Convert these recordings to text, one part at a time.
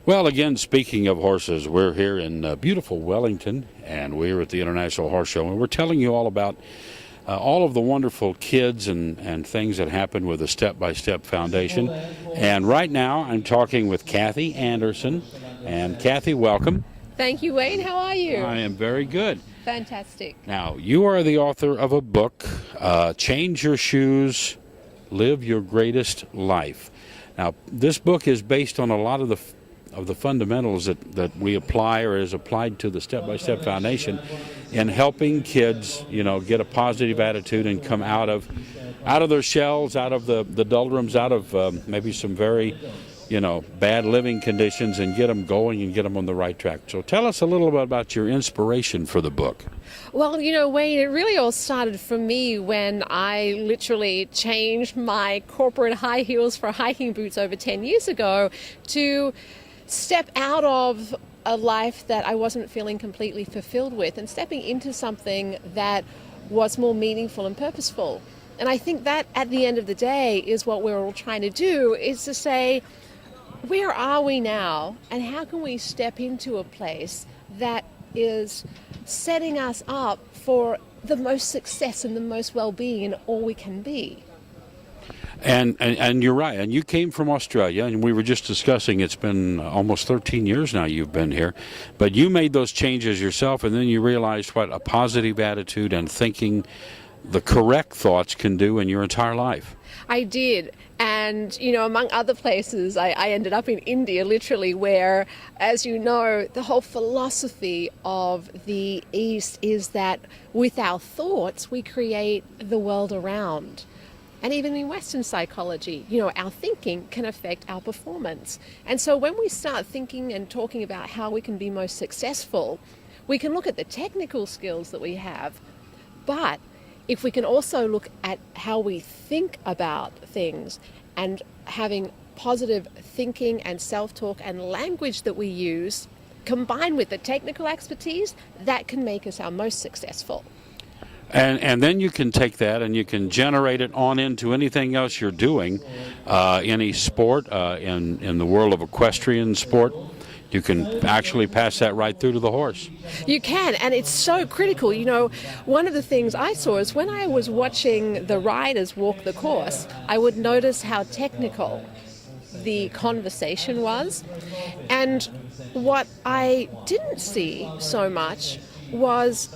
Well, again, speaking of horses, we're here in beautiful Wellington, and we're at the International Horse Show, and we're telling you all about all of the wonderful kids and things that happen with the Step by Step Foundation. And right now, I'm talking with Kathy Anderson. And Kathy, welcome. Thank you, Wayne. How are you? I am very good. Fantastic. Now, you are the author of a book, Change Your Shoes, Live Your Greatest Life. Now, this book is based on a lot of the fundamentals that we apply or is applied to the Step by Step Foundation in helping kids, get a positive attitude and come out of their shells, out of the doldrums, out of maybe some very, bad living conditions, and get them going and get them on the right track. So tell us a little bit about your inspiration for the book. Well, Wayne, it really all started for me when I literally changed my corporate high heels for hiking boots over 10 years ago to step out of a life that I wasn't feeling completely fulfilled with and stepping into something that was more meaningful and purposeful. And I think that at the end of the day is what we're all trying to do, is to say, where are we now and how can we step into a place that is setting us up for the most success and the most well-being in all we can be. And you're right. And you came from Australia, and we were just discussing it's been almost 13 years now you've been here. But you made those changes yourself, and then you realized what a positive attitude and thinking the correct thoughts can do in your entire life. I did. And, among other places, I ended up in India, literally, where, as you know, the whole philosophy of the East is that with our thoughts, we create the world around. And even in Western psychology, our thinking can affect our performance. And so when we start thinking and talking about how we can be most successful, we can look at the technical skills that we have, but if we can also look at how we think about things and having positive thinking and self-talk and language that we use, combined with the technical expertise, that can make us our most successful. And then you can take that and you can generate it on into anything else you're doing, any sport, in the world of equestrian sport. You can actually pass that right through to the horse. You can, and it's so critical. One of the things I saw is when I was watching the riders walk the course, I would notice how technical the conversation was. And what I didn't see so much was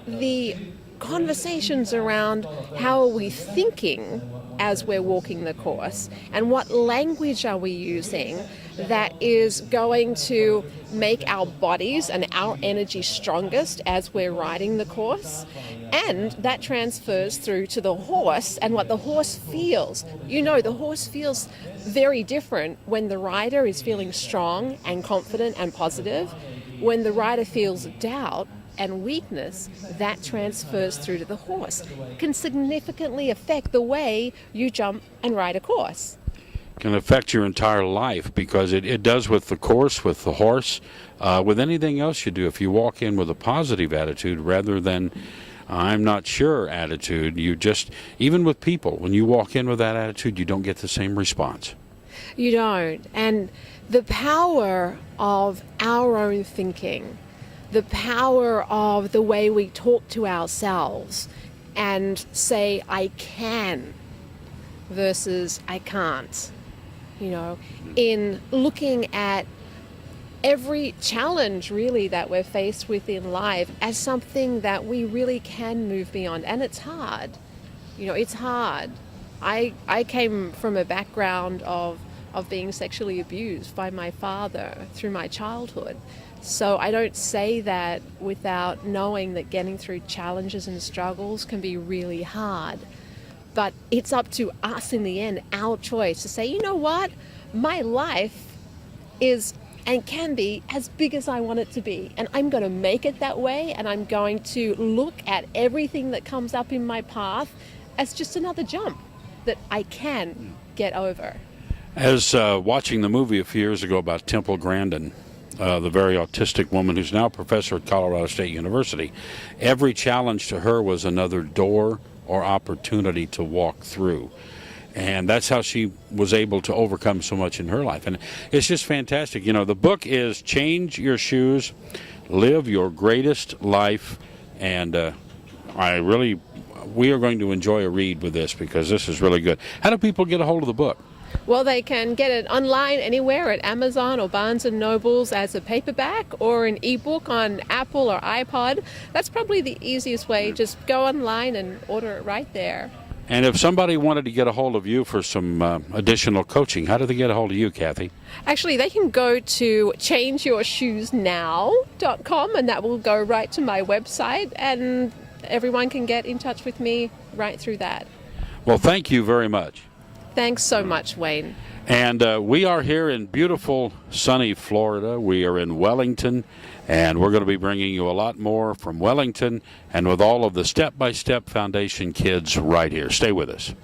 the conversations around how are we thinking as we're walking the course, and what language are we using that is going to make our bodies and our energy strongest as we're riding the course. And that transfers through to the horse and what the horse feels. The horse feels very different when the rider is feeling strong and confident and positive. When the rider feels doubt and weakness, that transfers through to the horse. It can significantly affect the way you jump and ride a course. Can affect your entire life, because it does with the course, with the horse, with anything else you do. If you walk in with a positive attitude rather than I'm not sure attitude, even with people, when you walk in with that attitude, you don't get the same response. You don't. And the power of our own thinking, the power of the way we talk to ourselves and say, I can versus I can't. In looking at every challenge really that we're faced with in life as something that we really can move beyond. And it's hard. It's hard. I came from a background of being sexually abused by my father through my childhood. So I don't say that without knowing that getting through challenges and struggles can be really hard. But it's up to us in the end, our choice, to say, you know what? My life is and can be as big as I want it to be. And I'm going to make it that way, and I'm going to look at everything that comes up in my path as just another jump that I can get over. As watching the movie a few years ago about Temple Grandin, the very autistic woman who's now a professor at Colorado State University, every challenge to her was another door or opportunity to walk through. And that's how she was able to overcome so much in her life. And it's just fantastic. You know, the book is Change Your Shoes, Live Your Greatest Life. And we are going to enjoy a read with this because this is really good. How do people get a hold of the book? Well, they can get it online anywhere at Amazon or Barnes & Nobles as a paperback or an ebook on Apple or iPod. That's probably the easiest way. Just go online and order it right there. And if somebody wanted to get a hold of you for some additional coaching, how do they get a hold of you, Kathy? Actually, they can go to changeyourshoesnow.com, and that will go right to my website, and everyone can get in touch with me right through that. Well, thank you very much. Thanks so much, Wayne. And we are here in beautiful, sunny Florida. We are in Wellington, and we're going to be bringing you a lot more from Wellington and with all of the Step by Step Foundation kids right here. Stay with us.